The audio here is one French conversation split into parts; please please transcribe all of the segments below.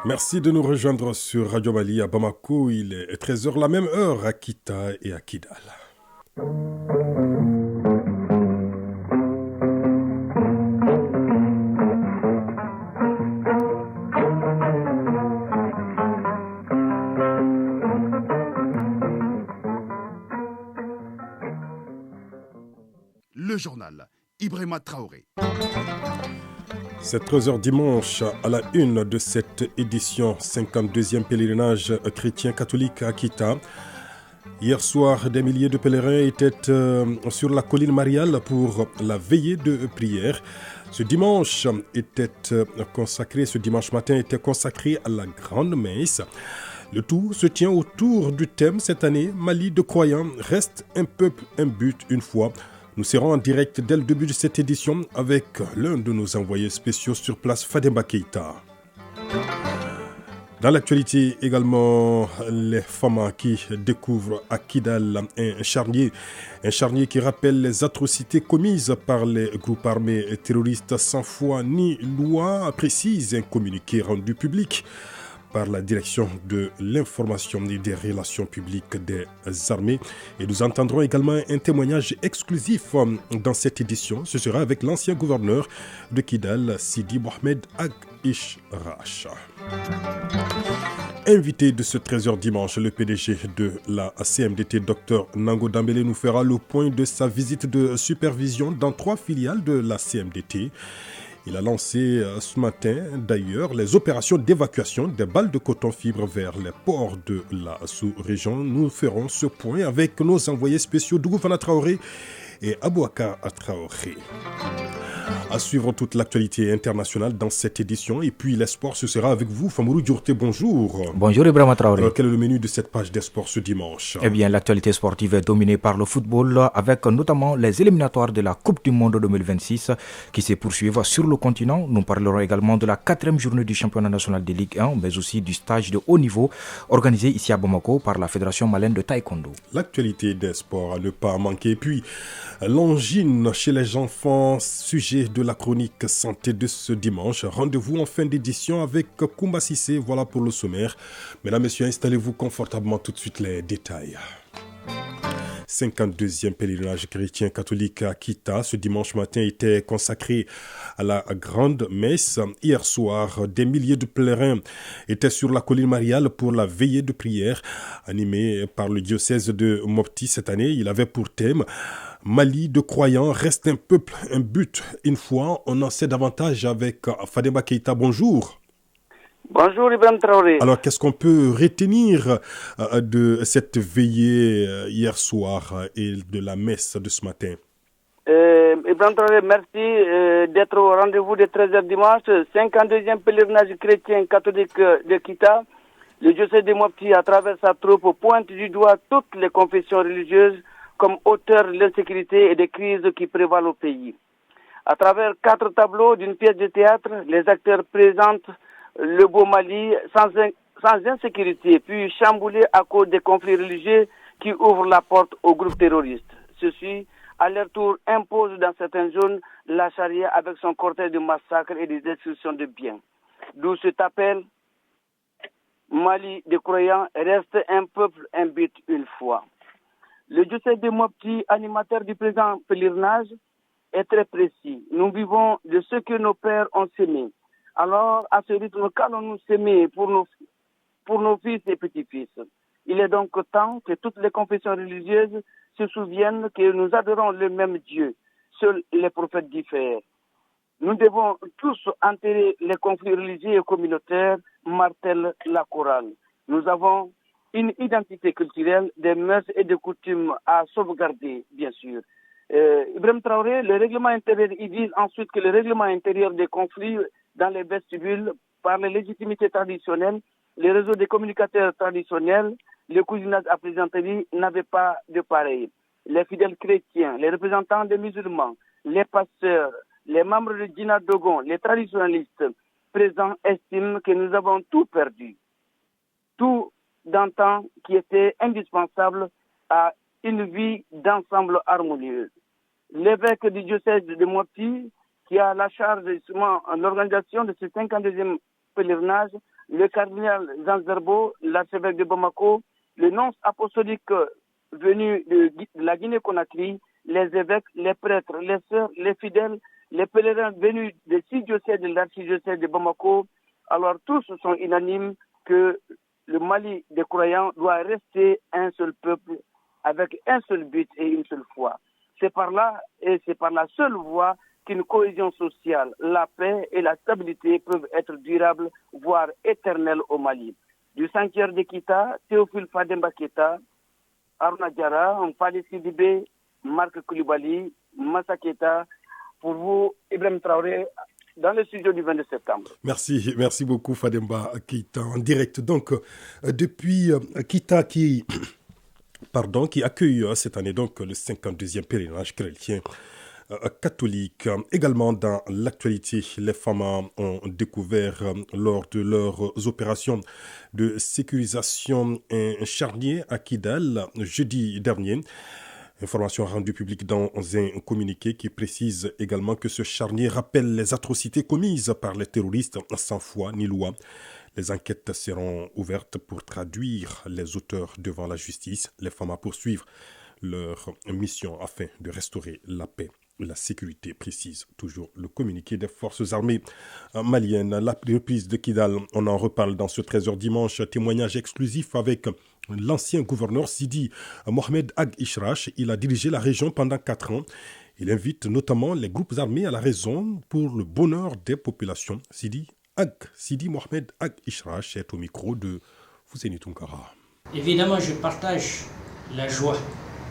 Merci de nous rejoindre sur Radio Mali à Bamako. Il est 13 h, la même heure à Kita et à Kidal. Le journal Ibrahima Traoré. C'est 13 h dimanche à la une de cette édition 52e pèlerinage chrétien catholique à Kita. Hier soir, des milliers de pèlerins étaient sur la colline mariale pour la veillée de prière. Ce dimanche matin était consacré à la grande messe. Le tout se tient autour du thème cette année, Mali de croyants, reste un peuple, un but, une foi. Nous serons en direct dès le début de cette édition avec l'un de nos envoyés spéciaux sur place, Fademba Keïta. Dans l'actualité également, les femmes qui découvrent à Kidal un charnier qui rappelle les atrocités commises par les groupes armés terroristes sans foi ni loi, précise un communiqué rendu public par la direction de l'information et des relations publiques des armées. Et nous entendrons également un témoignage exclusif dans cette édition. Ce sera avec l'ancien gouverneur de Kidal, Sidi Mohamed Ag Ishrach. Invité de ce 13 h dimanche, le PDG de la CMDT, Dr Nango Dambélé, nous fera le point de sa visite de supervision dans 3 filiales de la CMDT. Il a lancé ce matin, d'ailleurs, les opérations d'évacuation des balles de coton-fibre vers les ports de la sous-région. Nous ferons ce point avec nos envoyés spéciaux Dougou Fana Traoré et Abouaka Traoré. À suivre toute l'actualité internationale dans cette édition. Et puis les sports, ce sera avec vous, Famourou Djourté, bonjour. Bonjour Ibrahima Traoré. Quel est le menu de cette page des sports ce dimanche? Eh bien, l'actualité sportive est dominée par le football, avec notamment les éliminatoires de la Coupe du Monde 2026 qui se poursuivent sur le continent. Nous parlerons également de la 4e journée du championnat national de Ligue 1, mais aussi du stage de haut niveau organisé ici à Bamako par la Fédération malienne de taekwondo. L'actualité des sports à ne pas manquer. Et puis, l'angine chez les enfants, sujet de la chronique santé de ce dimanche. Rendez-vous en fin d'édition avec Koumba Sissé. Voilà pour le sommaire. Mesdames, Messieurs, installez-vous confortablement, tout de suite les détails. 52e pèlerinage chrétien catholique à Kita. Ce dimanche matin était consacré à la grande messe. Hier soir, des milliers de pèlerins étaient sur la colline mariale pour la veillée de prière animée par le diocèse de Mopti cette année. Il avait pour thème Mali de croyants, reste un peuple, un but, une foi. On en sait davantage avec Fademba Keïta. Bonjour. Bonjour Ibrahim Traoré. Alors, qu'est-ce qu'on peut retenir de cette veillée hier soir et de la messe de ce matin? Ibrahim Traoré, merci d'être au rendez-vous de 13h dimanche, 52e pèlerinage chrétien catholique de Kita. Le diocèse de Mopti, à travers sa troupe, pointe du doigt toutes les confessions religieuses comme auteurs de l'insécurité et des crises qui prévalent au pays. À travers 4 tableaux d'une pièce de théâtre, les acteurs présentent le beau Mali sans insécurité, puis chamboulé à cause des conflits religieux qui ouvrent la porte aux groupes terroristes. Ceux-ci, à leur tour, imposent dans certaines zones la charia avec son cortège de massacres et des destructions de biens. D'où cet appel, Mali des croyants reste un peuple, un but, une foi. Le diocèse de Mopti, animateur du présent pèlerinage, est très précis. Nous vivons de ce que nos pères ont semé. Alors, à ce rythme, qu'allons-nous s'aimer pour nos fils et petits-fils? Il est donc temps que toutes les confessions religieuses se souviennent que nous adorons le même Dieu. Seuls les prophètes diffèrent. Nous devons tous enterrer les conflits religieux et communautaires, martèle la chorale. Nous avons une identité culturelle, des mœurs et des coutumes à sauvegarder, bien sûr. Ibrahim Traoré, le règlement intérieur, il vise ensuite que le règlement intérieur des conflits dans les vestibules, par les légitimités traditionnelles, les réseaux des communicateurs traditionnels, le cousinage à plaisanterie n'avaient pas de pareil. Les fidèles chrétiens, les représentants des musulmans, les pasteurs, les membres de Djina Dogon, les traditionnalistes présents estiment que nous avons tout perdu. Tout d'antan qui était indispensable à une vie d'ensemble harmonieuse. L'évêque du diocèse de Mopti, qui a la charge justement en l'organisation de ce 52e pèlerinage, le cardinal Jean Zerbo, l'archevêque de Bamako, le nonce apostolique venu de la Guinée-Conakry, les évêques, les prêtres, les sœurs, les fidèles, les pèlerins venus des 6 diocèses de l'archidiocèse de Bamako. Alors tous sont unanimes que le Mali des croyants doit rester un seul peuple avec un seul but et une seule foi. C'est par là et c'est par la seule voie qu'une cohésion sociale, la paix et la stabilité peuvent être durables, voire éternelles au Mali. Du sanctuaire de Kita, Théophile Fademba Keita, Aruna Diarra, Fadi Sidibé, Marc Koulibaly, Massa Keita, pour vous, Ibrahim Traoré, dans le studio du 22 septembre. Merci beaucoup Fademba Keita en direct. Donc, depuis Keita qui accueille cette année donc le 52e pèlerinage chrétien catholique. Également dans l'actualité, les femmes ont découvert lors de leurs opérations de sécurisation un charnier à Kidal jeudi dernier. Information rendue publique dans un communiqué qui précise également que ce charnier rappelle les atrocités commises par les terroristes sans foi ni loi. Les enquêtes seront ouvertes pour traduire les auteurs devant la justice. Les FAMA poursuivent leur mission afin de restaurer la paix. La sécurité, précise toujours le communiqué des forces armées maliennes. La reprise de Kidal, on en reparle dans ce 13h dimanche. Témoignage exclusif avec l'ancien gouverneur Sidi Mohamed Ag Ishrash. Il a dirigé la région pendant 4 ans. Il invite notamment les groupes armés à la raison pour le bonheur des populations. Sidi Mohamed Ag Ishrash est au micro de Fousseni Tunkara. Évidemment, je partage la joie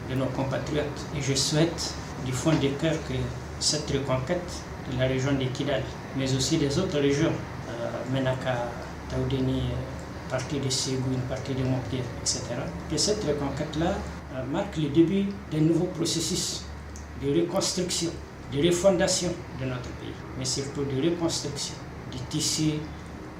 de nos compatriotes et je souhaite du fond du cœur que cette reconquête de la région de Kidal, mais aussi des autres régions, Menaka, Taoudeni, partie de Ségou, une partie de Montpellier, etc., que cette reconquête-là marque le début d'un nouveau processus de reconstruction, de refondation de notre pays, mais surtout de reconstruction du tissu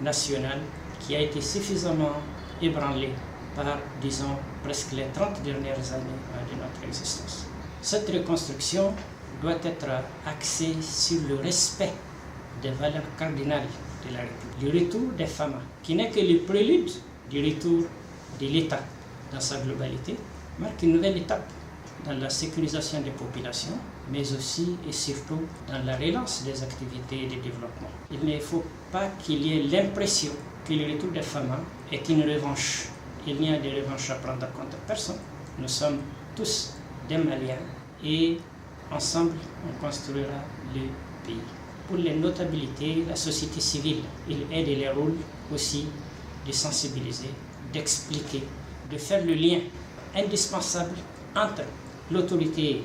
national qui a été suffisamment ébranlé par, disons, presque les 30 dernières années de notre existence. Cette reconstruction doit être axée sur le respect des valeurs cardinales de la République. Le retour des femmes, qui n'est que le prélude du retour de l'État dans sa globalité, marque une nouvelle étape dans la sécurisation des populations, mais aussi et surtout dans la relance des activités de développement. Il ne faut pas qu'il y ait l'impression que le retour des femmes est une revanche. Il n'y a de revanche à prendre contre personne. Nous sommes tous des Maliens et ensemble on construira le pays. Pour les notabilités, la société civile, il aide les rôles aussi de sensibiliser, d'expliquer, de faire le lien indispensable entre l'autorité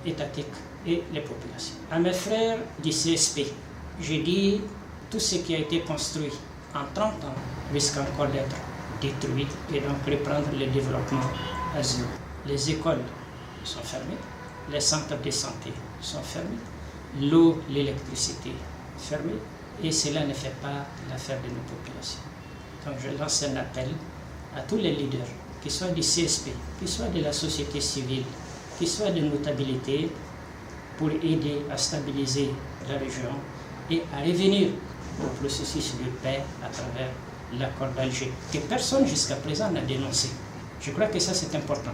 étatique et les populations. À mes frères du CSP, je dis tout ce qui a été construit en 30 ans risque encore d'être détruit et donc reprendre le développement à zéro. Les écoles sont fermées, les centres de santé sont fermés, l'eau, l'électricité fermées, et cela ne fait pas l'affaire de nos populations. Donc je lance un appel à tous les leaders, qu'ils soient du CSP, qu'ils soient de la société civile, qu'ils soient de notabilité, pour aider à stabiliser la région et à revenir au processus de paix à travers l'accord d'Alger, que personne jusqu'à présent n'a dénoncé. Je crois que ça c'est important.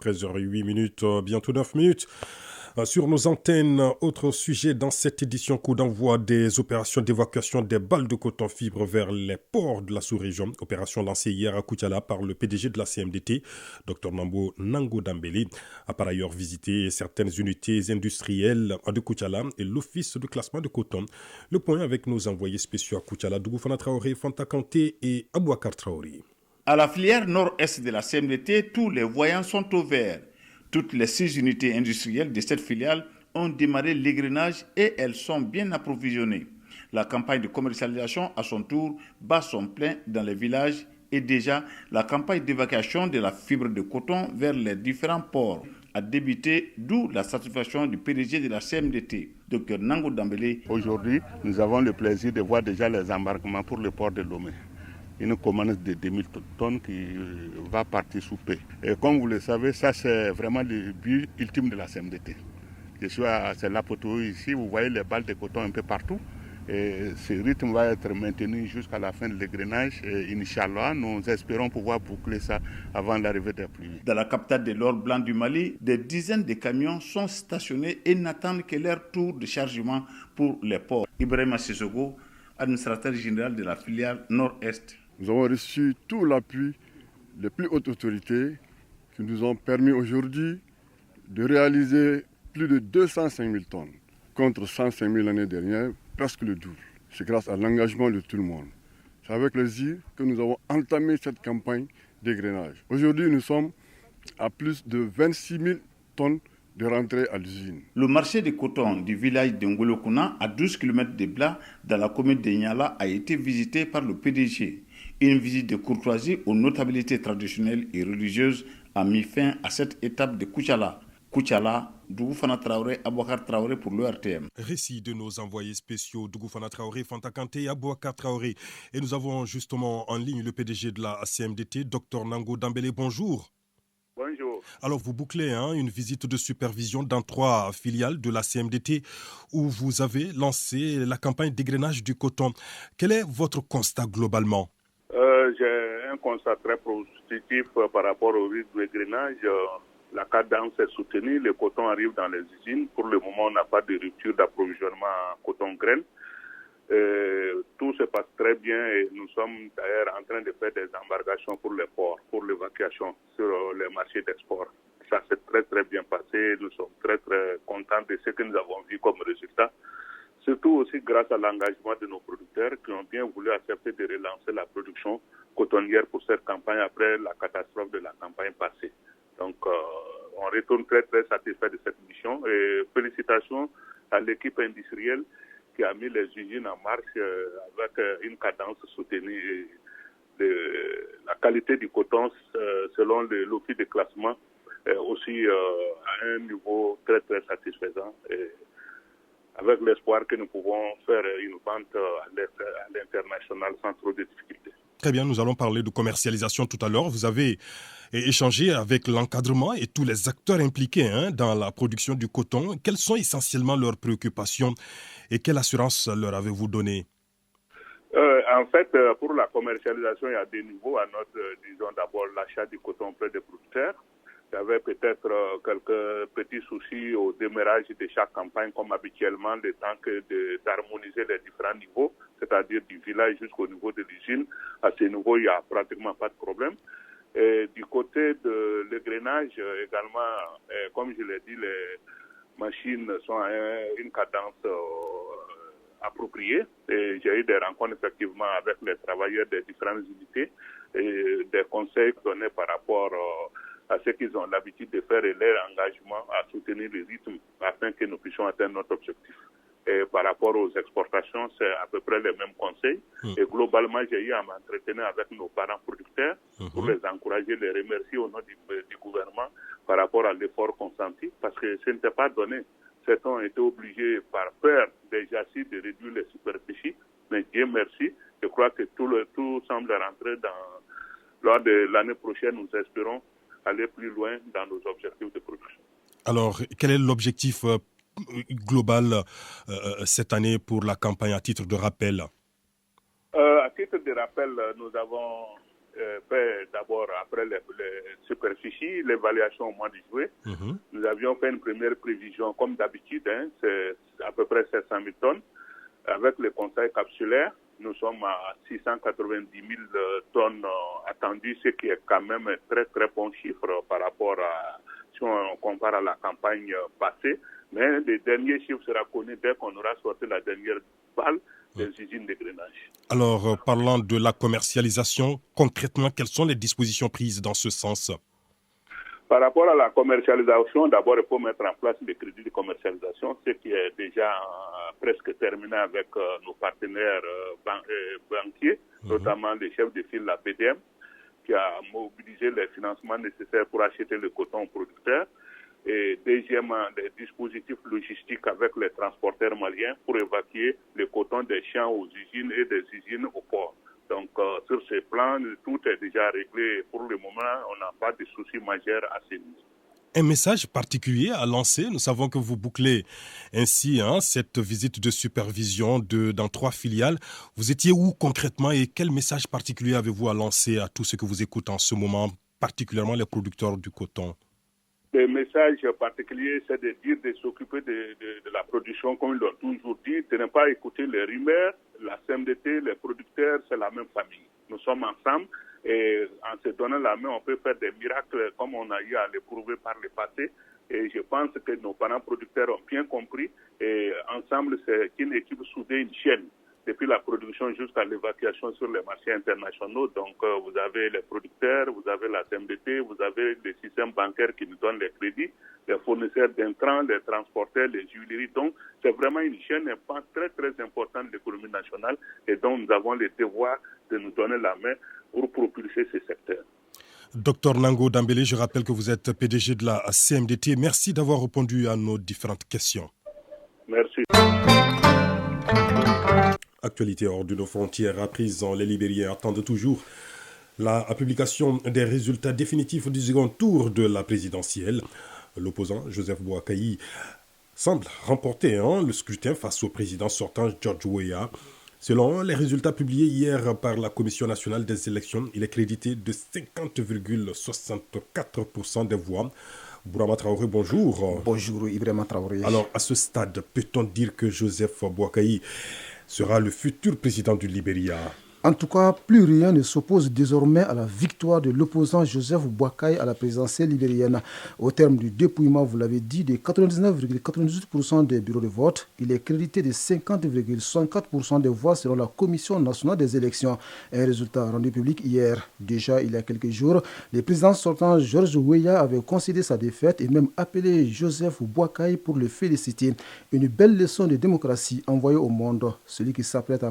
13h08, bientôt 9 minutes. Sur nos antennes, autre sujet dans cette édition, coup d'envoi des opérations d'évacuation des balles de coton fibre vers les ports de la sous-région. Opération lancée hier à Koutiala par le PDG de la CMDT, Dr Nango Dambélé, a par ailleurs visité certaines unités industrielles de Koutiala et l'office de classement de coton. Le point avec nos envoyés spéciaux à Koutiala, Dougoufana Traoré, Fanta Kanté et Abouakar Traoré. À la filière nord-est de la CMDT, tous les voyants sont au vert. Toutes les 6 unités industrielles de cette filiale ont démarré l'égrenage et elles sont bien approvisionnées. La campagne de commercialisation, à son tour, bat son plein dans les villages et déjà la campagne d'évacuation de la fibre de coton vers les différents ports a débuté, d'où la satisfaction du PDG de la CMDT, Dr Nango Dambélé. Aujourd'hui, nous avons le plaisir de voir déjà les embarquements pour le port de Lomé. Une commande de 2000 tonnes qui va partir sous peu. Et comme vous le savez, ça c'est vraiment le but ultime de la CMDT. Je suis à Lapoto ici, vous voyez les balles de coton un peu partout. Et ce rythme va être maintenu jusqu'à la fin de l'égrenage. Et Inch'Allah, nous espérons pouvoir boucler ça avant l'arrivée des pluies. Dans la capitale de l'or blanc du Mali, des dizaines de camions sont stationnés et n'attendent que leur tour de chargement pour les ports. Ibrahima Sissoko, administrateur général de la filiale Nord-Est. Nous avons reçu tout l'appui des plus hautes autorités qui nous ont permis aujourd'hui de réaliser plus de 205 000 tonnes contre 105 000 l'année dernière, presque le double. C'est grâce à l'engagement de tout le monde. C'est avec plaisir que nous avons entamé cette campagne d'égrenage. Aujourd'hui, nous sommes à plus de 26 000 tonnes de rentrée à l'usine. Le marché de coton du village de Ngolokuna, à 12 km de Bla, dans la commune de Niala, a été visité par le PDG. Une visite de courtoisie aux notabilités traditionnelles et religieuses a mis fin à cette étape de Kouchala. Kouchala, Dougoufana Traoré, Abouakar Traoré pour l'ERTM. Récit de nos envoyés spéciaux Dougoufana Traoré, Fanta Kanté et Abouakar Traoré. Et nous avons justement en ligne le PDG de la CMDT, Dr Nango Dambélé. Bonjour. Bonjour. Alors vous bouclez une visite de supervision dans 3 filiales de la CMDT où vous avez lancé la campagne d'égrenage du coton. Quel est votre constat globalement? J'ai un constat très positif par rapport au rythme d'égrenage. La cadence est soutenue, le coton arrive dans les usines. Pour le moment, on n'a pas de rupture d'approvisionnement en coton-graine. Tout se passe très bien et nous sommes d'ailleurs en train de faire des embarcations pour les ports, pour l'évacuation sur les marchés d'export. Ça s'est très très bien passé. Nous sommes très très contents de ce que nous avons vu comme résultat. Surtout aussi grâce à l'engagement de nos producteurs qui ont bien voulu accepter de relancer la production cotonnière pour cette campagne après la catastrophe de la campagne passée. Donc, on retourne très, très satisfait de cette mission et félicitations à l'équipe industrielle qui a mis les usines en marche avec une cadence soutenue. La qualité du coton, selon l'office de classement, aussi à un niveau très, très satisfaisant. Et avec l'espoir que nous pouvons faire une vente à l'international sans trop de difficultés. Très bien, nous allons parler de commercialisation tout à l'heure. Vous avez échangé avec l'encadrement et tous les acteurs impliqués dans la production du coton. Quelles sont essentiellement leurs préoccupations et quelle assurance leur avez-vous donné? En fait, pour la commercialisation, il y a des niveaux à notre, disons d'abord l'achat du coton auprès des producteurs. Il y avait peut-être quelques petits soucis au démarrage de chaque campagne, comme habituellement, le temps d'harmoniser les différents niveaux, c'est-à-dire du village jusqu'au niveau de l'usine. À ce niveau, il n'y a pratiquement pas de problème. Et du côté de l'égrenage également, comme je l'ai dit, les machines sont à une cadence appropriée. Et j'ai eu des rencontres effectivement avec les travailleurs des différentes unités et des conseils donnés par rapport à ce qu'ils ont l'habitude de faire et leur engagement à soutenir le rythme afin que nous puissions atteindre notre objectif. Et par rapport aux exportations, c'est à peu près les mêmes conseils. Et globalement, j'ai eu à m'entretenir avec nos parents producteurs pour les encourager, les remercier au nom du gouvernement par rapport à l'effort consenti, parce que ce n'était pas donné. Certains ont été obligés par peur déjà si de réduire les superficies, mais Dieu merci, je crois que tout semble rentrer lors de l'année prochaine, nous espérons aller plus loin dans nos objectifs de production. Alors, quel est l'objectif global cette année pour la campagne à titre de rappel? À titre de rappel, nous avons fait d'abord, après les superficies, l'évaluation au mois de juillet. Nous avions fait une première prévision, comme d'habitude, c'est à peu près 700 000 tonnes. Avec le conseil capsulaire, nous sommes à 690 000 tonnes attendues, ce qui est quand même un très très bon chiffre par rapport à, si on compare à la campagne passée. Mais le dernier chiffre sera connu dès qu'on aura sorti la dernière balle des usines d'égrenage. Alors, parlant de la commercialisation, concrètement, quelles sont les dispositions prises dans ce sens? Par rapport à la commercialisation, d'abord, il faut mettre en place le crédit de commercialisation, ce qui est déjà presque terminé avec nos partenaires banquiers, notamment le chef de file, la BDM, qui a mobilisé les financements nécessaires pour acheter le coton aux producteurs. Et deuxièmement, des dispositifs logistiques avec les transporteurs maliens pour évacuer le coton des champs aux usines et des usines au port. Donc, sur ce plan, tout est déjà réglé. Pour le moment, on n'a pas de soucis majeurs à ce niveau. un message particulier à lancer? Nous savons que vous bouclez ainsi cette visite de supervision dans 3 filiales. Vous étiez où concrètement et quel message particulier avez-vous à lancer à tous ceux que vous écoutent en ce moment, particulièrement les producteurs du coton? Le message particulier, c'est de dire de s'occuper de la production, comme ils l'ont toujours dit, de ne pas écouter les rumeurs. La CMDT, les producteurs, c'est la même famille. Nous sommes ensemble. Et en se donnant la main, on peut faire des miracles comme on a eu à l'éprouver par le passé. Et je pense que nos parents producteurs ont bien compris. Et ensemble, c'est une équipe soudée, une chaîne, depuis la production jusqu'à l'évacuation sur les marchés internationaux. Donc, vous avez les producteurs, vous avez la CMDT, vous avez les systèmes bancaires qui nous donnent les crédits, les fournisseurs d'intrants, les transporteurs, les huileries. Donc, c'est vraiment une chaîne très, très importante de l'économie nationale et dont nous avons le devoir de nous donner la main pour propulser ce secteur. Docteur Nango Dambélé, je rappelle que vous êtes PDG de la CMDT. Merci d'avoir répondu à nos différentes questions. Merci. Actualité hors de nos frontières, à présent, les Libériens attendent toujours la publication des résultats définitifs du second tour de la présidentielle. L'opposant Joseph Boakai semble remporter le scrutin face au président sortant George Weah. Selon les résultats publiés hier par la Commission nationale des élections, il est crédité de 50,64% des voix. Bourama Traoré, bonjour. Bonjour Ibrahima Traoré. Alors, à ce stade, peut-on dire que Joseph Boakai sera le futur président du Libéria? En tout cas, plus rien ne s'oppose désormais à la victoire de l'opposant Joseph Boakai à la présidentielle libérienne. Au terme du dépouillement, vous l'avez dit, de 99,98% des bureaux de vote, il est crédité de 50,64% des voix selon la Commission nationale des élections. Un résultat rendu public hier. Déjà, il y a quelques jours, le président sortant George Weah avait concédé sa défaite et même appelé Joseph Boakai pour le féliciter. Une belle leçon de démocratie envoyée au monde. Celui qui s'apprête à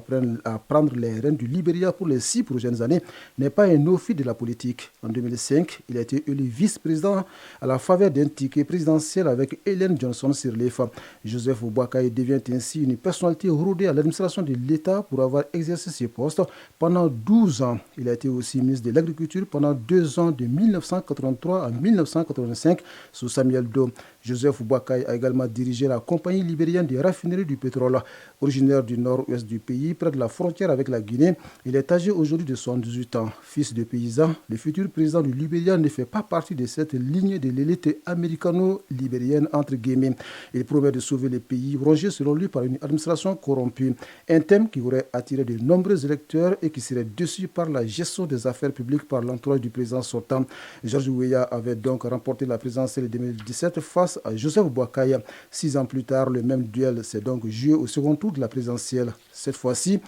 prendre les rênes du Libéria pour les 6 prochaines années n'est pas un néophyte de la politique. En 2005, il a été élu vice-président à la faveur d'un ticket présidentiel avec Ellen Johnson Sirleaf. Joseph Boakai devient ainsi une personnalité rodée à l'administration de l'État pour avoir exercé ce poste pendant 12 ans. Il a été aussi ministre de l'Agriculture pendant 2 ans, de 1983 à 1985, sous Samuel Doe. Joseph Boakai a également dirigé la compagnie libérienne des raffineries du pétrole. Originaire du nord-ouest du pays, près de la frontière avec la Guinée, il est âgé aujourd'hui de 78 ans. Fils de paysan, le futur président du Libéria ne fait pas partie de cette lignée de l'élite américano-libérienne entre guillemets. Il promet de sauver le pays, rongé selon lui par une administration corrompue. Un thème qui aurait attiré de nombreux électeurs et qui serait déçu par la gestion des affaires publiques par l'entourage du président sortant. George Weah avait donc remporté la présidentielle de 2017 face à Joseph Boakai. 6 ans plus tard, le même duel s'est donc joué au second tour de la présidentielle. Cette fois-ci,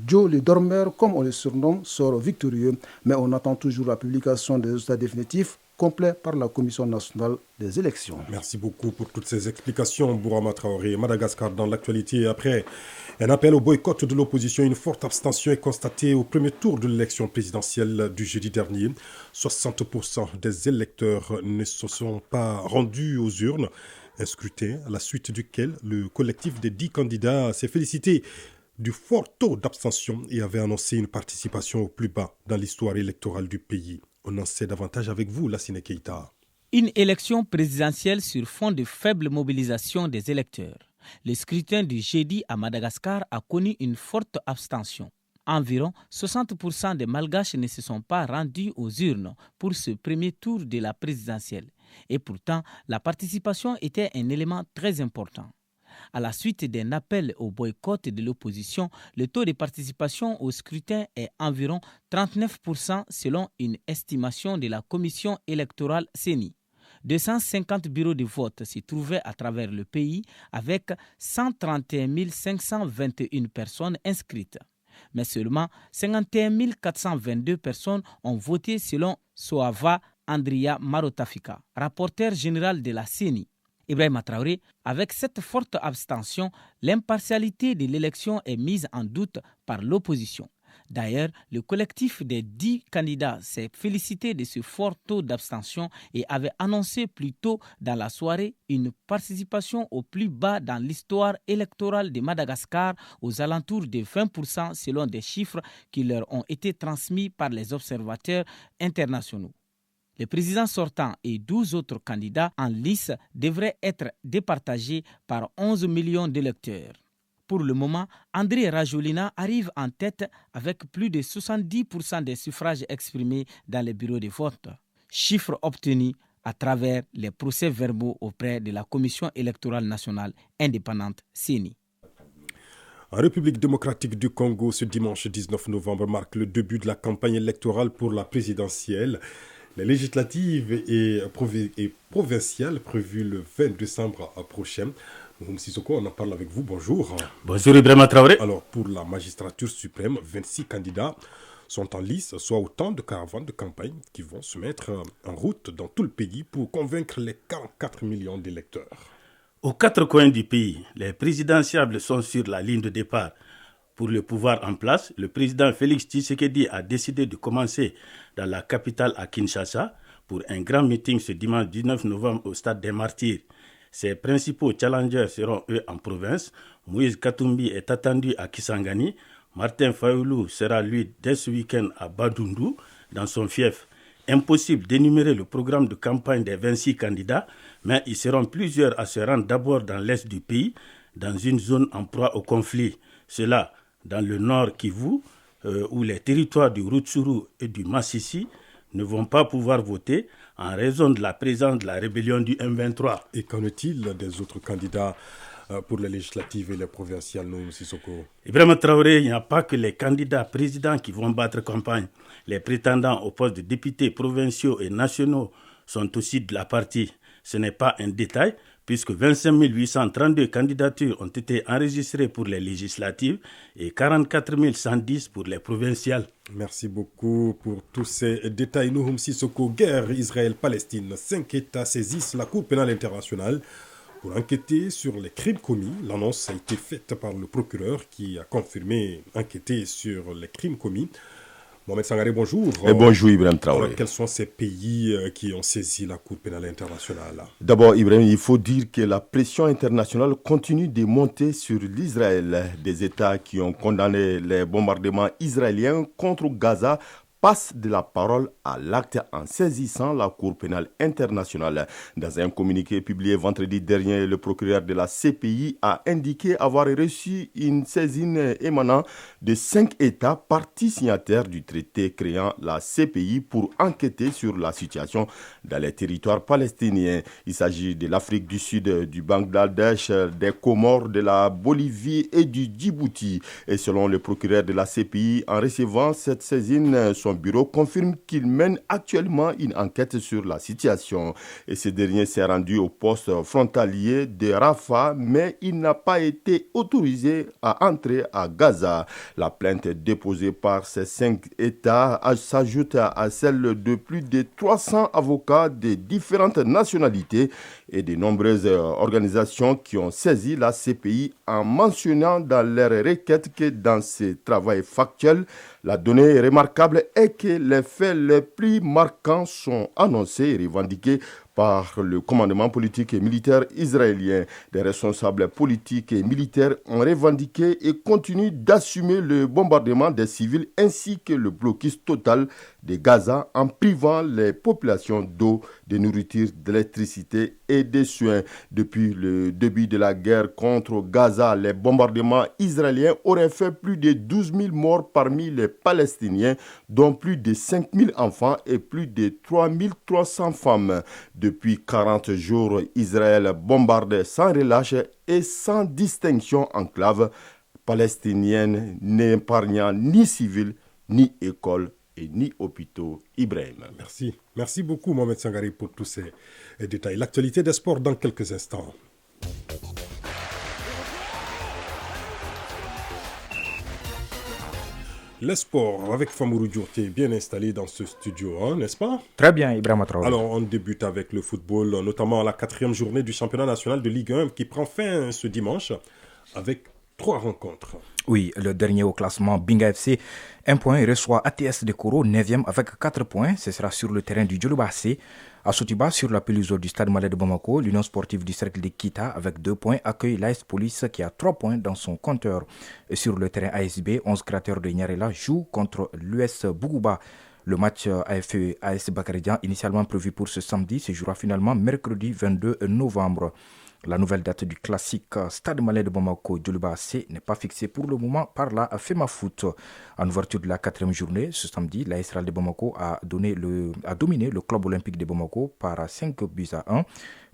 Joe le dormeur, comme on le surnomme, sort victorieux, mais on attend toujours la publication des résultats définitifs complets par la Commission nationale des élections. Merci beaucoup pour toutes ces explications, Bourama Traoré. Madagascar, dans l'actualité, après un appel au boycott de l'opposition, une forte abstention est constatée au premier tour de l'élection présidentielle du jeudi dernier. 60% des électeurs ne se sont pas rendus aux urnes. Un scrutin à la suite duquel le collectif des 10 candidats s'est félicité du fort taux d'abstention et avait annoncé une participation au plus bas dans l'histoire électorale du pays. On en sait davantage avec vous, Lassine Keita. Une élection présidentielle sur fond de faible mobilisation des électeurs. Le scrutin du jeudi à Madagascar a connu une forte abstention. Environ 60% des Malgaches ne se sont pas rendus aux urnes pour ce premier tour de la présidentielle. Et pourtant, la participation était un élément très important. À la suite d'un appel au boycott de l'opposition, le taux de participation au scrutin est environ 39% selon une estimation de la commission électorale CENI. 250 bureaux de vote s'y trouvaient à travers le pays avec 131 521 personnes inscrites. Mais seulement 51 422 personnes ont voté selon Soava Andria Marotafika, rapporteur général de la CENI. Ibrahima Traoré, avec cette forte abstention, l'impartialité de l'élection est mise en doute par l'opposition. D'ailleurs, le collectif des 10 candidats s'est félicité de ce fort taux d'abstention et avait annoncé plus tôt dans la soirée une participation au plus bas dans l'histoire électorale de Madagascar, aux alentours de 20% selon des chiffres qui leur ont été transmis par les observateurs internationaux. Le président sortant et 12 autres candidats en lice devraient être départagés par 11 millions d'électeurs. Pour le moment, André Rajolina arrive en tête avec plus de 70% des suffrages exprimés dans les bureaux de vote. Chiffre obtenu à travers les procès-verbaux auprès de la Commission électorale nationale indépendante CENI. En République démocratique du Congo, ce dimanche 19 novembre marque le début de la campagne électorale pour la présidentielle. Les législatives et provinciales prévues le 20 décembre prochain. Mouhoum Sissoko, on en parle avec vous. Bonjour. Bonjour Ibrahima Traoré. Alors, pour la magistrature suprême, 26 candidats sont en lice, soit autant de caravanes de campagne qui vont se mettre en route dans tout le pays pour convaincre les 44 millions d'électeurs. Aux quatre coins du pays, les présidentiables sont sur la ligne de départ. Pour le pouvoir en place, le président Félix Tshisekedi a décidé de commencer dans la capitale à Kinshasa pour un grand meeting ce dimanche 19 novembre au stade des Martyrs. Ses principaux challengers seront eux en province. Moïse Katumbi est attendu à Kisangani. Martin Fayoulou sera lui dès ce week-end à Badundu, dans son fief. Impossible d'énumérer le programme de campagne des 26 candidats, mais ils seront plusieurs à se rendre d'abord dans l'est du pays, dans une zone en proie au conflit. Cela dans le nord Kivu, où les territoires du Rutshuru et du Massissi ne vont pas pouvoir voter en raison de la présence de la rébellion du M23. Et qu'en est-il des autres candidats pour les législatives et les provinciales, Mouhoum Sissoko? Ibrahima Traoré, il n'y a pas que les candidats présidents qui vont battre campagne. Les prétendants aux postes de députés provinciaux et nationaux sont aussi de la partie. Ce n'est pas un détail, puisque 25 832 candidatures ont été enregistrées pour les législatives et 44 110 pour les provinciales. Merci beaucoup pour tous ces détails. Mouhoum Sissoko, guerre Israël-Palestine. 5 États saisissent la Cour pénale internationale pour enquêter sur les crimes commis. L'annonce a été faite par le procureur qui a confirmé enquêter sur les crimes commis. Mohamed Sangaré, bonjour. Et bonjour Ibrahim Traoré. Alors, quels sont ces pays qui ont saisi la Cour pénale internationale? D'abord Ibrahim, il faut dire que la pression internationale continue de monter sur l'Israël. Des États qui ont condamné les bombardements israéliens contre Gaza passe de la parole à l'acte en saisissant la Cour pénale internationale. Dans un communiqué publié vendredi dernier, le procureur de la CPI a indiqué avoir reçu une saisine émanant de 5 États parties signataires du traité créant la CPI pour enquêter sur la situation dans les territoires palestiniens. Il s'agit de l'Afrique du Sud, du Bangladesh, des Comores, de la Bolivie et du Djibouti. Et selon le procureur de la CPI, en recevant cette saisine, son bureau confirme qu'il mène actuellement une enquête sur la situation. Et ce dernier s'est rendu au poste frontalier de Rafah, mais il n'a pas été autorisé à entrer à Gaza. La plainte déposée par ces 5 États s'ajoute à celle de plus de 300 avocats de différentes nationalités et de nombreuses organisations qui ont saisi la CPI en mentionnant dans leur requête que dans ce travail factuel, la donnée remarquable est que les faits les plus marquants sont annoncés et revendiqués par le commandement politique et militaire israélien. Des responsables politiques et militaires ont revendiqué et continuent d'assumer le bombardement des civils ainsi que le blocus total de Gaza en privant les populations d'eau, de nourriture, d'électricité et de soins. Depuis le début de la guerre contre Gaza, les bombardements israéliens auraient fait plus de 12 000 morts parmi les Palestiniens, dont plus de 5 000 enfants et plus de 3 300 femmes. Depuis 40 jours, Israël bombarde sans relâche et sans distinction enclaves palestiniennes, n'épargnant ni civils, ni écoles et ni hôpitaux. Ibrahim. Merci. Merci beaucoup Mohamed Sangari pour tous ces détails. L'actualité des sports dans quelques instants. Les sports avec Famourou Djourté bien installé dans ce studio, hein, n'est-ce pas? Très bien, Ibrahima Traoré. Alors, on débute avec le football, notamment la 4e journée du championnat national de Ligue 1 qui prend fin ce dimanche avec 3 rencontres. Oui, le dernier au classement, Binga FC, 1 point, reçoit ATS de Koro, 9e avec 4 points. Ce sera sur le terrain du Djolobassé. À Sotiba, sur la pelouse du Stade Malais de Bamako, l'Union sportive du Cercle de Kita, avec 2 points, accueille l'AS Police qui a 3 points dans son compteur. Et sur le terrain ASB, 11 créateurs de Nyarela jouent contre l'US Bougouba. Le match AS Bakaridian, initialement prévu pour ce samedi, se jouera finalement mercredi 22 novembre. La nouvelle date du classique Stade Malien de Bamako Djoliba AC n'est pas fixée pour le moment par la FEMAFOOT. En ouverture de la 4e journée, ce samedi, l'AS Real de Bamako a dominé le club olympique de Bamako par 5 buts à 1.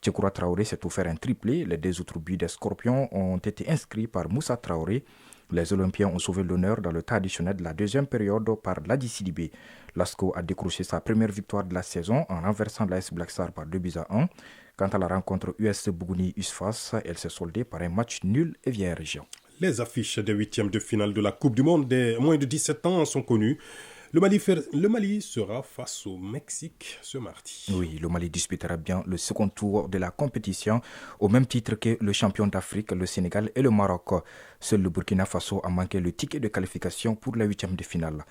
Tchekoura Traoré s'est offert un triplé. Les 2 autres buts des Scorpions ont été inscrits par Moussa Traoré. Les Olympiens ont sauvé l'honneur dans le temps additionnel de la deuxième période par Ladi Sidibé. Lasco a décroché sa première victoire de la saison en renversant l'AS Black Star par 2 buts à 1. Quant à la rencontre US Bougouni-USFAS, elle s'est soldée par un match nul et vierge. Les affiches des 8e de finale de la Coupe du Monde des moins de 17 ans sont connues. Le Mali sera face au Mexique ce mardi. Oui, le Mali disputera bien le second tour de la compétition au même titre que le champion d'Afrique, le Sénégal et le Maroc. Seul le Burkina Faso a manqué le ticket de qualification pour les 8e de finale.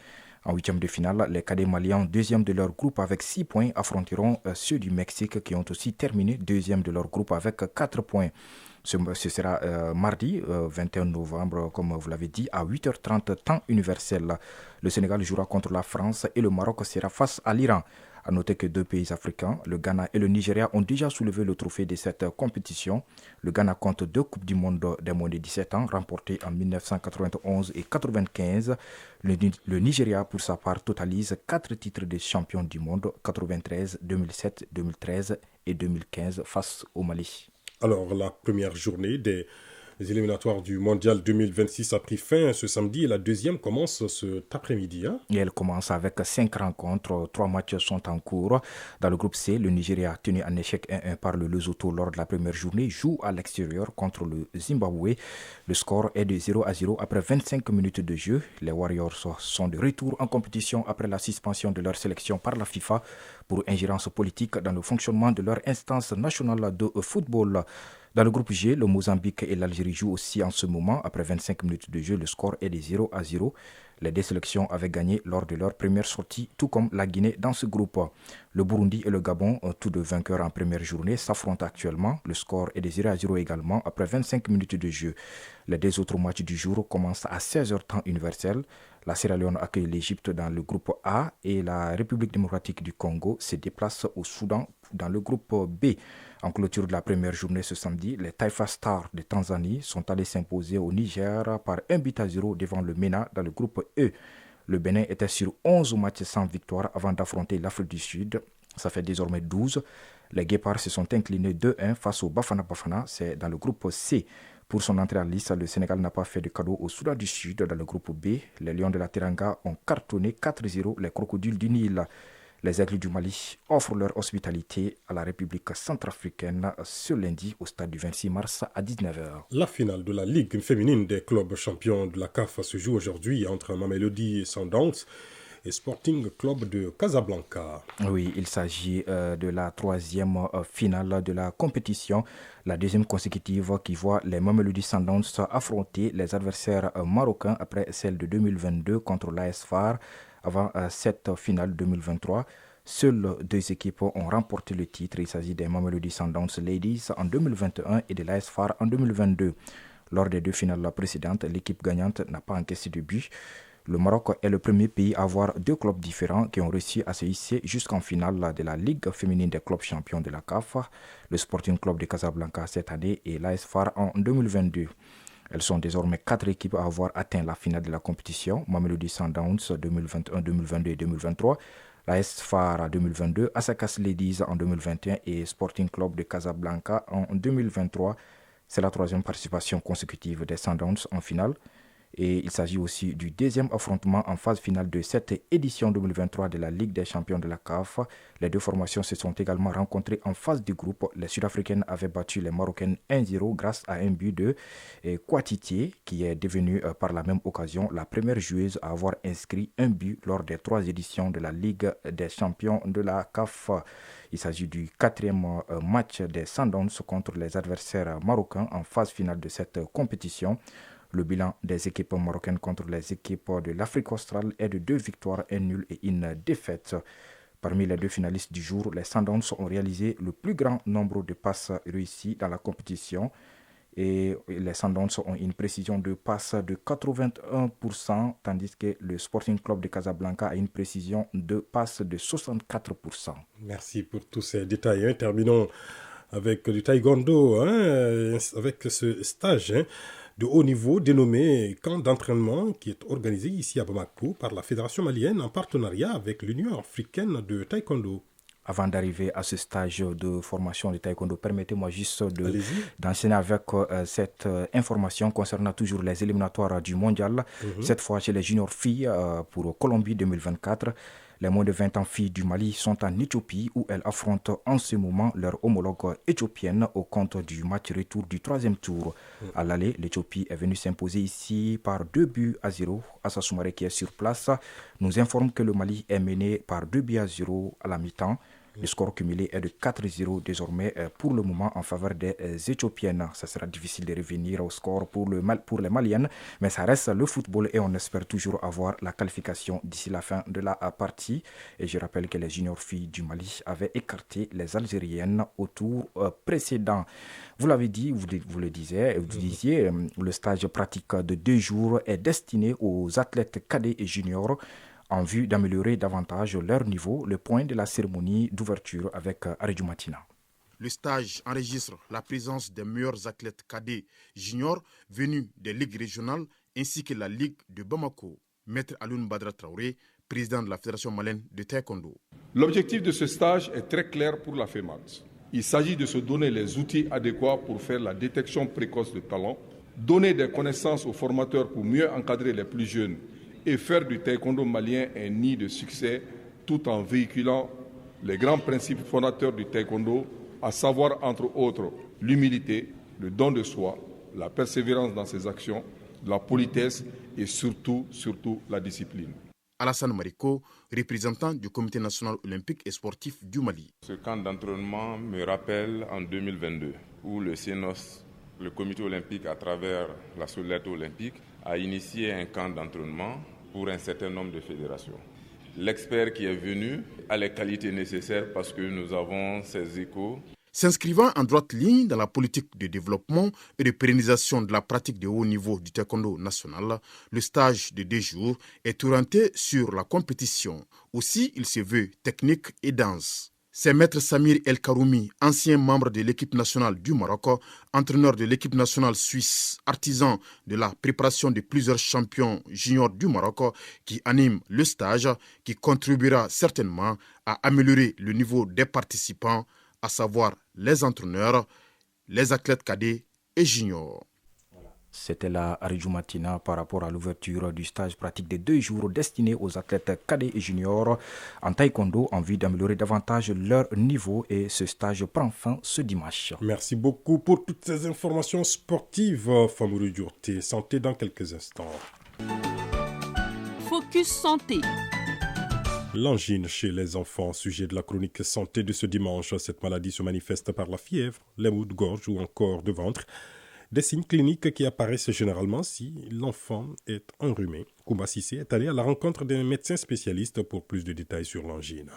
En 8e de finale, les cadets maliens, 2e de leur groupe avec 6 points, affronteront ceux du Mexique qui ont aussi terminé 2e de leur groupe avec 4 points. Ce sera mardi 21 novembre, comme vous l'avez dit, à 8h30 temps universel. Le Sénégal jouera contre la France et le Maroc sera face à l'Iran. A noter que 2 pays africains, le Ghana et le Nigeria, ont déjà soulevé le trophée de cette compétition. Le Ghana compte 2 Coupes du Monde des moins de 17 ans, remportées en 1991 et 1995. Le Nigeria, pour sa part, totalise 4 titres de champion du monde, 93, 2007, 2013 et 2015 face au Mali. Alors, la première journée des éliminatoires du Mondial 2026 a pris fin ce samedi et la deuxième commence cet après-midi. Et elle commence avec 5 rencontres. 3 matchs sont en cours. Dans le groupe C, le Nigeria, tenu en échec 1-1 par le Lesotho lors de la première journée, joue à l'extérieur contre le Zimbabwe. Le score est de 0-0 après 25 minutes de jeu. Les Warriors sont de retour en compétition après la suspension de leur sélection par la FIFA pour ingérence politique dans le fonctionnement de leur instance nationale de football. Dans le groupe G, le Mozambique et l'Algérie jouent aussi en ce moment. Après 25 minutes de jeu, le score est de 0-0. Les 2 sélections avaient gagné lors de leur première sortie, tout comme la Guinée dans ce groupe. Le Burundi et le Gabon, tous 2 vainqueurs en première journée, s'affrontent actuellement. Le score est de 0-0 également après 25 minutes de jeu. Les 2 autres matchs du jour commencent à 16h temps universel. La Sierra Leone accueille l'Égypte dans le groupe A et la République démocratique du Congo se déplace au Soudan dans le groupe B. En clôture de la première journée ce samedi, les Taifa Stars de Tanzanie sont allés s'imposer au Niger par 1-0 devant le MENA dans le groupe E. Le Bénin était sur 11 matchs sans victoire avant d'affronter l'Afrique du Sud. Ça fait désormais 12. Les Guépards se sont inclinés 2-1 face au Bafana Bafana, c'est dans le groupe C. Pour son entrée en lice, le Sénégal n'a pas fait de cadeau au Soudan du Sud dans le groupe B. Les Lions de la Teranga ont cartonné 4-0 les Crocodiles du Nil. Les Aigles du Mali offrent leur hospitalité à la République centrafricaine ce lundi au stade du 26 mars à 19h. La finale de la Ligue féminine des clubs champions de la CAF se joue aujourd'hui entre Mamelodi Sundowns et Sporting Club de Casablanca. Oui, il s'agit de la 3e finale de la compétition, la 2e consécutive qui voit les Mamelodi Sundowns affronter les adversaires marocains après celle de 2022 contre l'AS FAR. Avant cette finale 2023, seules 2 équipes ont remporté le titre. Il s'agit des Mamelodi Sundowns Ladies en 2021 et de l'AS FAR en 2022. Lors des 2 finales précédentes, l'équipe gagnante n'a pas encaissé de but. Le Maroc est le premier pays à avoir 2 clubs différents qui ont réussi à se hisser jusqu'en finale de la Ligue féminine des clubs champions de la CAF, le Sporting Club de Casablanca cette année et l'AS FAR en 2022. Elles sont désormais 4 équipes à avoir atteint la finale de la compétition. Mamelodi Sundowns 2021, 2022 et 2023. L'AS FAR 2022, Asakas Ladies en 2021 et Sporting Club de Casablanca en 2023. C'est la 3e participation consécutive des Sundowns en finale. Et il s'agit aussi du 2e affrontement en phase finale de cette édition 2023 de la Ligue des champions de la CAF. Les 2 formations se sont également rencontrées en phase du groupe. Les Sud-Africaines avaient battu les Marocaines 1-0 grâce à un but de Kouatitié, qui est devenue par la même occasion la première joueuse à avoir inscrit un but lors des 3 éditions de la Ligue des champions de la CAF. Il s'agit du 4e match des Sundowns contre les adversaires marocains en phase finale de cette compétition. Le bilan des équipes marocaines contre les équipes de l'Afrique australe est de 2 victoires, 1 nul et 1 défaite. Parmi les 2 finalistes du jour, les Sundowns ont réalisé le plus grand nombre de passes réussies dans la compétition. Et les Sundowns ont une précision de passe de 81%, tandis que le Sporting Club de Casablanca a une précision de passe de 64%. Merci pour tous ces détails. Terminons avec du taekwondo, avec ce stage de haut niveau dénommé camp d'entraînement qui est organisé ici à Bamako par la Fédération malienne en partenariat avec l'Union africaine de taekwondo. Avant d'arriver à ce stage de formation de taekwondo, permettez-moi juste d'enchaîner avec cette information concernant toujours les éliminatoires du mondial. Cette fois chez les juniors filles pour Colombie 2024. Les moins de 20 ans filles du Mali sont en Éthiopie où elles affrontent en ce moment leur homologue éthiopienne au compte du match retour du 3e tour. À l'aller, l'Éthiopie est venue s'imposer ici par 2-0. Assa Soumaré qui est sur place nous informe que le Mali est mené par 2-0 à la mi-temps. Le score cumulé est de 4-0 désormais pour le moment en faveur des Éthiopiennes. Ça sera difficile de revenir au score pour les Maliennes, mais ça reste le football et on espère toujours avoir la qualification d'ici la fin de la partie. Et je rappelle que les juniors filles du Mali avaient écarté les Algériennes au tour précédent. Vous l'avez dit, vous le disiez, le stage pratique de 2 jours est destiné aux athlètes cadets et juniors en vue d'améliorer davantage leur niveau. Le point de la cérémonie d'ouverture avec Aridou Matina. Le stage enregistre la présence des meilleurs athlètes cadets juniors venus des ligues régionales ainsi que la Ligue de Bamako. Maître Aloun Badra Traoré, président de la Fédération malienne de taekwondo. L'objectif de ce stage est très clair pour la FEMAT. Il s'agit de se donner les outils adéquats pour faire la détection précoce de talents, donner des connaissances aux formateurs pour mieux encadrer les plus jeunes et faire du taekwondo malien un nid de succès tout en véhiculant les grands principes fondateurs du taekwondo, à savoir entre autres l'humilité, le don de soi, la persévérance dans ses actions, la politesse et surtout la discipline. Alassane Mariko, représentant du Comité national olympique et sportif du Mali. Ce camp d'entraînement me rappelle en 2022 où le CNOS, le Comité olympique à travers la solidarité olympique, a initié un camp d'entraînement pour un certain nombre de fédérations. L'expert qui est venu a les qualités nécessaires parce que nous avons ces échos. S'inscrivant en droite ligne dans la politique de développement et de pérennisation de la pratique de haut niveau du taekwondo national, le stage de 2 jours est orienté sur la compétition. Aussi, il se veut technique et dense. C'est Maître Samir El Karoumi, ancien membre de l'équipe nationale du Maroc, entraîneur de l'équipe nationale suisse, artisan de la préparation de plusieurs champions juniors du Maroc, qui anime le stage, qui contribuera certainement à améliorer le niveau des participants, à savoir les entraîneurs, les athlètes cadets et juniors. C'était la Aridou Matina par rapport à l'ouverture du stage pratique de 2 jours destiné aux athlètes cadets et juniors en taekwondo en vue d'améliorer davantage leur niveau et ce stage prend fin ce dimanche. Merci beaucoup pour toutes ces informations sportives. Famourou Djourté, santé dans quelques instants. Focus santé. L'angine chez les enfants, sujet de la chronique santé de ce dimanche. Cette maladie se manifeste par la fièvre, les maux de gorge ou encore de ventre. Des signes cliniques qui apparaissent généralement si l'enfant est enrhumé. Koumba Sissé est allé à la rencontre d'un médecin spécialiste pour plus de détails sur l'angine.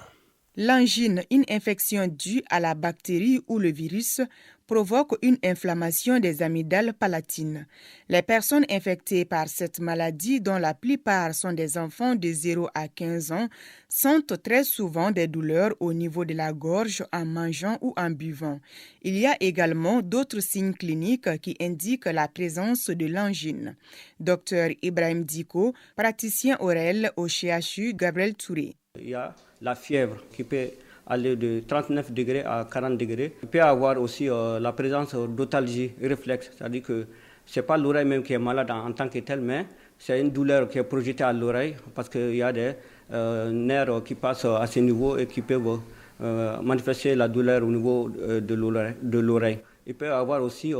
L'angine, une infection due à la bactérie ou le virus, provoque une inflammation des amygdales palatines. Les personnes infectées par cette maladie, dont la plupart sont des enfants de 0 à 15 ans, sentent très souvent des douleurs au niveau de la gorge en mangeant ou en buvant. Il y a également d'autres signes cliniques qui indiquent la présence de l'angine. Dr Ibrahim Diko, praticien ORL au CHU Gabriel Touré. Il y a la fièvre qui peut aller de 39 degrés à 40 degrés. Il peut y avoir aussi la présence d'otalgie réflexe, c'est-à-dire que ce n'est pas l'oreille même qui est malade en tant que telle, mais c'est une douleur qui est projetée à l'oreille parce qu'il y a des nerfs qui passent à ce niveau et qui peuvent manifester la douleur au niveau de l'oreille. Il peut y avoir aussi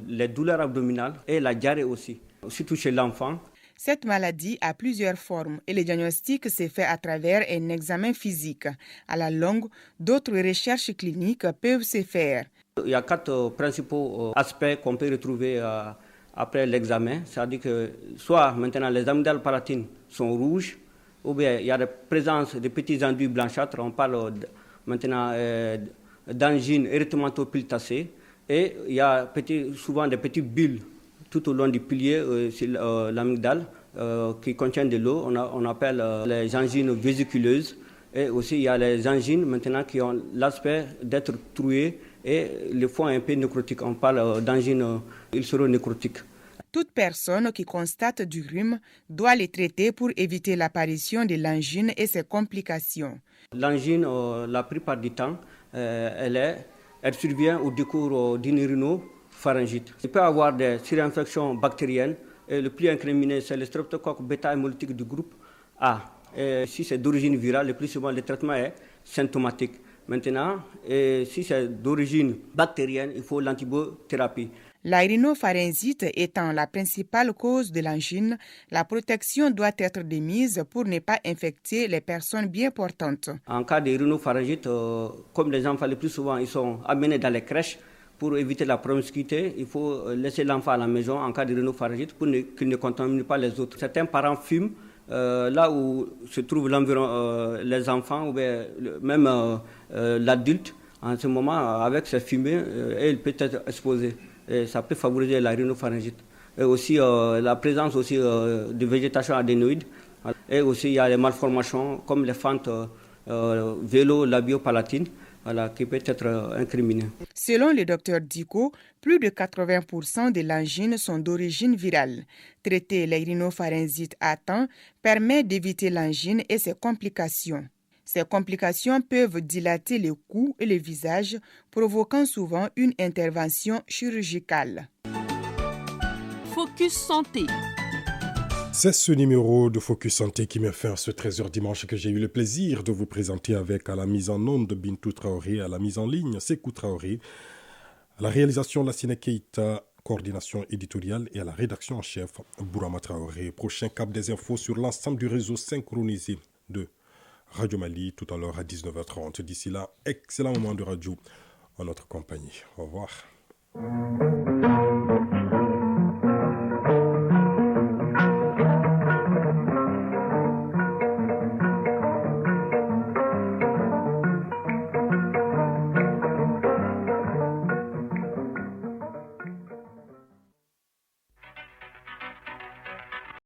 les douleurs abdominales et la diarrhée aussi, surtout chez l'enfant. Cette maladie a plusieurs formes et le diagnostic se fait à travers un examen physique. À la longue, d'autres recherches cliniques peuvent se faire. Il y a 4 principaux aspects qu'on peut retrouver après l'examen. C'est-à-dire que soit maintenant les amygdales palatines sont rouges, ou bien il y a la présence de petits enduits blanchâtres. On parle maintenant d'angine érythromatopultacée. Et il y a souvent des petites bulles tout au long du pilier, sur l'amygdale, qui contiennent de l'eau. On appelle les angines vésiculeuses. Et aussi, il y a les angines maintenant qui ont l'aspect d'être trouées et le foie un peu nécrotique. On parle d'angines ulcéro-nécrotiques. Toute personne qui constate du rhume doit les traiter pour éviter l'apparition de l'angine et ses complications. L'angine, la plupart du temps, elle survient au décours d'une rhinopharyngite. Il peut y avoir des surinfections bactériennes. Et le plus incriminé, c'est le streptocoque bêta-hémolytique du groupe A. Et si c'est d'origine virale, le plus souvent le traitement est symptomatique. Maintenant, si c'est d'origine bactérienne, il faut l'antibiothérapie. La rhinopharyngite étant la principale cause de l'angine, la protection doit être de mise pour ne pas infecter les personnes bien portantes. En cas de rhinopharyngite, comme les enfants le plus souvent ils sont amenés dans les crèches, pour éviter la promiscuité, il faut laisser l'enfant à la maison en cas de rhinopharyngite pour qu'il ne contamine pas les autres. Certains parents fument là où se trouvent les enfants ou même l'adulte. En ce moment, avec ces fumées, il peut être exposé. Et ça peut favoriser la rhinopharyngite. Et aussi la présence aussi, de végétation adénoïde. Et aussi il y a les malformations comme les fentes vélo-labiopalatines. Qui peut être incriminé. Selon le Dr Diko, plus de 80% de l'angine sont d'origine virale. Traiter les rhinopharyngites à temps permet d'éviter l'angine et ses complications. Ces complications peuvent dilater le cou et le visage, provoquant souvent une intervention chirurgicale. Focus Santé. C'est ce numéro de Focus Santé qui met fin à ce 13h dimanche que j'ai eu le plaisir de vous présenter avec à la mise en onde Bintou Traoré, à la mise en ligne Sekou Traoré, à la réalisation Lassine Keita, coordination éditoriale et à la rédaction en chef Bourama Traoré. Prochain cap des infos sur l'ensemble du réseau synchronisé de Radio Mali tout à l'heure à 19h30. D'ici là, excellent moment de radio en notre compagnie. Au revoir.